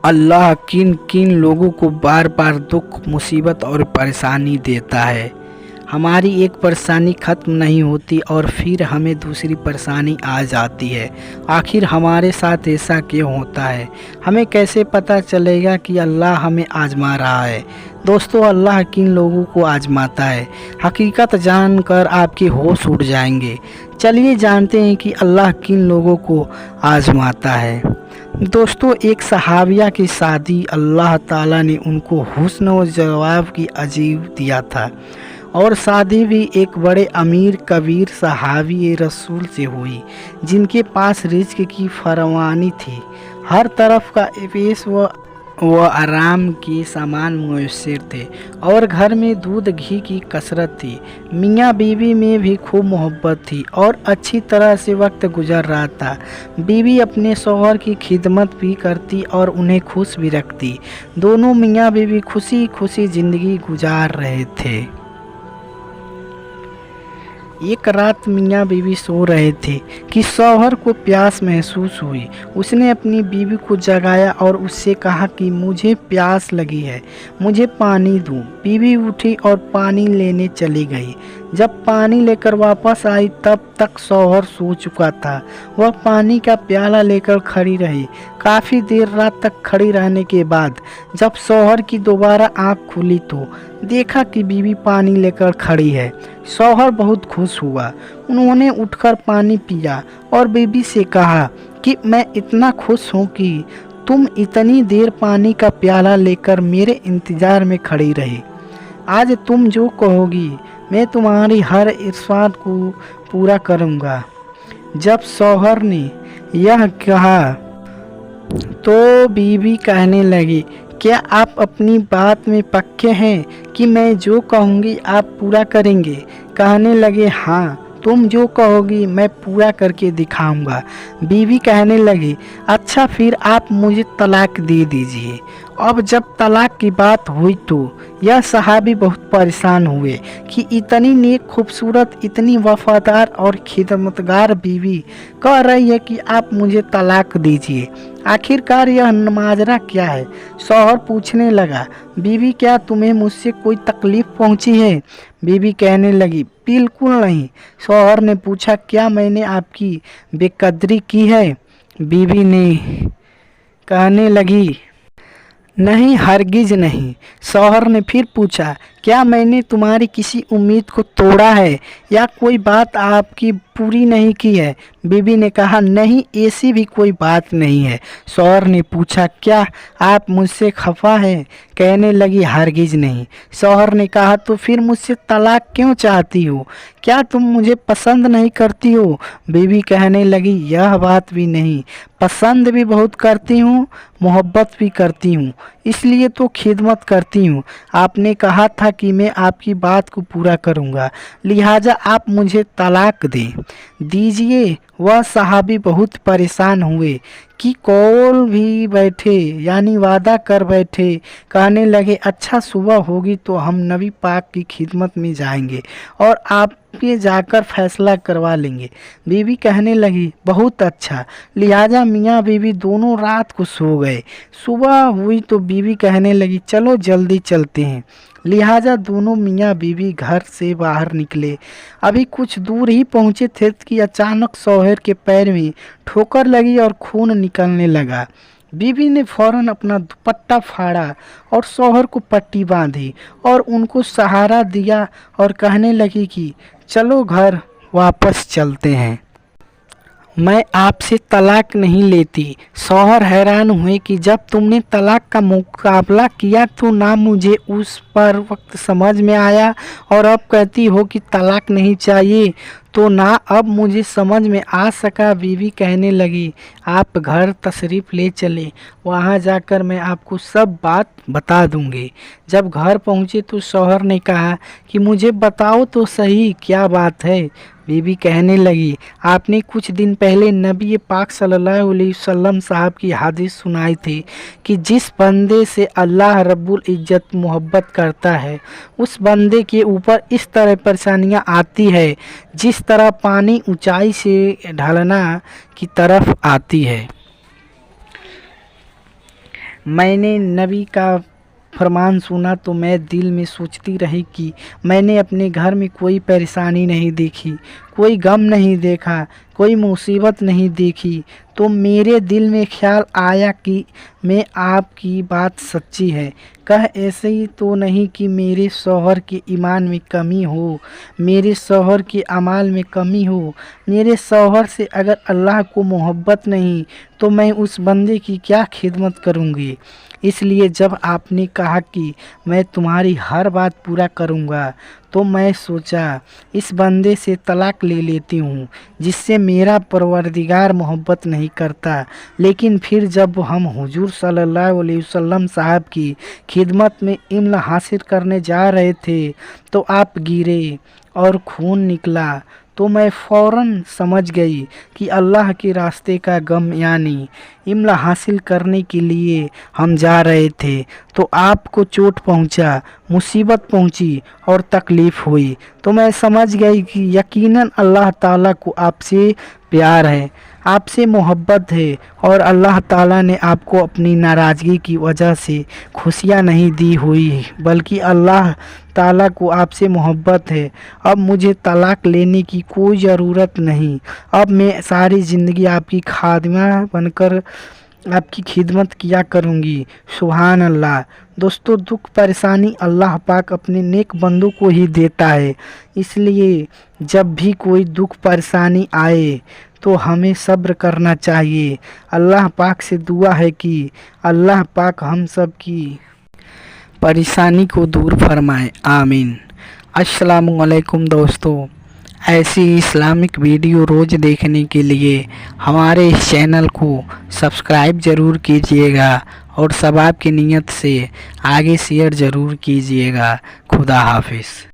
अल्लाह किन किन लोगों को बार बार दुख, मुसीबत और परेशानी देता है। हमारी एक परेशानी ख़त्म नहीं होती और फिर हमें दूसरी परेशानी आ जाती है। आखिर हमारे साथ ऐसा क्यों होता है? हमें कैसे पता चलेगा कि अल्लाह हमें आजमा रहा है? दोस्तों, अल्लाह किन लोगों को आजमाता है, हकीकत जानकर आपके होश उड़ जाएंगे। चलिए जानते हैं कि अल्लाह किन लोगों को आजमाता है। दोस्तों, एक सहाबिया की शादी अल्लाह ताला ने उनको हुस्न और जवाब की अजीब दिया था, और शादी भी एक बड़े अमीर कबीर सहाबी रसूल से हुई, जिनके पास रिज्क की फरमानी थी। हर तरफ का पेश व आराम के सामान मुयस्सर थे, और घर में दूध घी की कसरत थी। मियाँ बीवी में भी खूब मोहब्बत थी और अच्छी तरह से वक्त गुजर रहा था। बीवी अपने शौहर की खिदमत भी करती और उन्हें खुश भी रखती। दोनों मियाँ बीवी खुशी खुशी ज़िंदगी गुजार रहे थे। एक रात मियाँ बीवी सो रहे थे कि शौहर को प्यास महसूस हुई। उसने अपनी बीवी को जगाया और उससे कहा कि मुझे प्यास लगी है, मुझे पानी दूँ। बीवी उठी और पानी लेने चली गई। जब पानी लेकर वापस आई तब तक शौहर सो चुका था। वह पानी का प्याला लेकर खड़ी रही। काफ़ी देर रात तक खड़ी रहने के बाद जब शौहर की दोबारा आँख खुली तो देखा कि बीवी पानी लेकर खड़ी है। शौहर बहुत खुश हुआ। उन्होंने उठकर पानी पिया और बीवी से कहा कि मैं इतना खुश हूँ कि तुम इतनी देर पानी का प्याला लेकर मेरे इंतज़ार में खड़ी रही। आज तुम जो कहोगी मैं तुम्हारी हर इर्शाद को पूरा करूँगा। जब शौहर ने यह कहा तो बीवी कहने लगी, क्या आप अपनी बात में पक्के हैं कि मैं जो कहूँगी आप पूरा करेंगे? कहने लगे, हाँ, तुम जो कहोगी मैं पूरा करके दिखाऊंगा। बीवी कहने लगी, अच्छा फिर आप मुझे तलाक दे दीजिए। अब जब तलाक की बात हुई तो यह सहाबी बहुत परेशान हुए कि इतनी नेक, खूबसूरत, इतनी वफादार और खिदमतगार बीवी कह रही है कि आप मुझे तलाक दीजिए। आखिरकार यह माजरा क्या है? शौहर पूछने लगा, बीवी क्या तुम्हें मुझसे कोई तकलीफ़ पहुंची है? बीवी कहने लगी, बिल्कुल नहीं। शौहर ने पूछा, क्या मैंने आपकी बेकदरी की है? बीवी ने कहने लगी, नहीं, हरगिज नहीं। शौहर ने फिर पूछा, क्या मैंने तुम्हारी किसी उम्मीद को तोड़ा है या कोई बात आपकी पूरी नहीं की है? बीवी ने कहा, नहीं, ऐसी भी कोई बात नहीं है। शौहर ने पूछा, क्या आप मुझसे खफा हैं? कहने लगी, हरगिज नहीं। शौहर ने कहा, तो फिर मुझसे तलाक क्यों चाहती हो? क्या तुम मुझे पसंद नहीं करती हो? बीवी कहने लगी, यह बात भी नहीं, पसंद भी बहुत करती हूँ, मोहब्बत भी करती हूँ, इसलिए तो खिदमत करती हूँ। आपने कहा था कि मैं आपकी बात को पूरा करूँगा, लिहाजा आप मुझे तलाक दीजिए। वह सहाबी बहुत परेशान हुए कि कौल भी बैठे, यानी वादा कर बैठे। कहने लगे, अच्छा, सुबह होगी तो हम नबी पाक की खिदमत में जाएंगे और आप पे जाकर फैसला करवा लेंगे। बीवी कहने लगी, बहुत अच्छा। लिहाजा मियाँ बीवी दोनों रात को सो गए। सुबह हुई तो बीवी कहने लगी, चलो जल्दी चलते हैं। लिहाजा दोनों मियाँ बीवी घर से बाहर निकले। अभी कुछ दूर ही पहुँचे थे कि अचानक शौहर के पैर में ठोकर लगी और खून निकलने लगा। बीवी ने फौरन अपना दुपट्टा फाड़ा और शौहर को पट्टी बांधी और उनको सहारा दिया और कहने लगी कि चलो घर वापस चलते हैं, मैं आपसे तलाक नहीं लेती। शौहर हैरान हुए कि जब तुमने तलाक का मुकाबला किया तो ना मुझे उस पर वक्त समझ में आया और अब कहती हो कि तलाक नहीं चाहिए, तो ना अब मुझे समझ में आ सका। बीवी कहने लगी, आप घर तशरीफ़ ले चले, वहाँ जाकर मैं आपको सब बात बता दूँगी। जब घर पहुँचे तो शौहर ने कहा कि मुझे बताओ तो सही, क्या बात है? बीवी कहने लगी, आपने कुछ दिन पहले नबी पाक सल्लल्लाहु अलैहि वसल्लम साहब की हदीस सुनाई थी कि जिस बंदे से अल्लाह रब्बुल इज़्ज़त मोहब्बत करता है उस बंदे के ऊपर इस तरह परेशानियां आती है जिस तरह पानी ऊंचाई से ढलना की तरफ आती है। मैंने नबी का फरमान सुना तो मैं दिल में सोचती रही कि मैंने अपने घर में कोई परेशानी नहीं देखी, कोई गम नहीं देखा, कोई मुसीबत नहीं देखी। तो मेरे दिल में ख्याल आया कि मैं आपकी बात सच्ची है। कह ऐसे ही तो नहीं कि मेरे शौहर के ईमान में कमी हो, मेरे शौहर के अमाल में कमी हो। मेरे शौहर से अगर अल्लाह को मोहब्बत नहीं तो मैं उस बंदे की क्या खिदमत करूँगी। इसलिए जब आपने कहा कि मैं तुम्हारी हर बात पूरा करूँगा तो मैं सोचा इस बंदे से तलाक ले लेती हूँ जिससे मेरा परवरदिगार मोहब्बत नहीं करता। लेकिन फिर जब हम हुजूर सल्लल्लाहु अलैहि वसल्लम साहब की खिदमत में इल्म हासिल करने जा रहे थे तो आप गिरे और खून निकला। तो मैं फ़ौरन समझ गई कि अल्लाह के रास्ते का गम यानी इल्म हासिल करने के लिए हम जा रहे थे। तो आपको चोट पहुंचा, मुसीबत पहुंची और तकलीफ़ हुई। तो मैं समझ गई कि यकीनन अल्लाह ताला को आपसे प्यार है, आपसे मोहब्बत है और अल्लाह ताला ने आपको अपनी नाराज़गी की वजह से खुशियाँ नहीं दी हुई, बल्कि अल्लाह ताला को आपसे मोहब्बत है। अब मुझे तलाक लेने की कोई ज़रूरत नहीं। अब मैं सारी ज़िंदगी आपकी खादिमा बनकर आपकी खिदमत किया करूँगी। सुभान अल्लाह। दोस्तों, दुख परेशानी अल्लाह पाक अपने नेक बंदों को ही देता है। इसलिए जब भी कोई दुख परेशानी आए तो हमें सब्र करना चाहिए। अल्लाह पाक से दुआ है कि अल्लाह पाक हम सब की परेशानी को दूर फरमाए। आमीन। अस्सलामुअलैकुम दोस्तों, ऐसी इस्लामिक वीडियो रोज़ देखने के लिए हमारे इस चैनल को सब्सक्राइब ज़रूर कीजिएगा और सवाब की नीयत से आगे शेयर ज़रूर कीजिएगा। खुदा हाफिज़।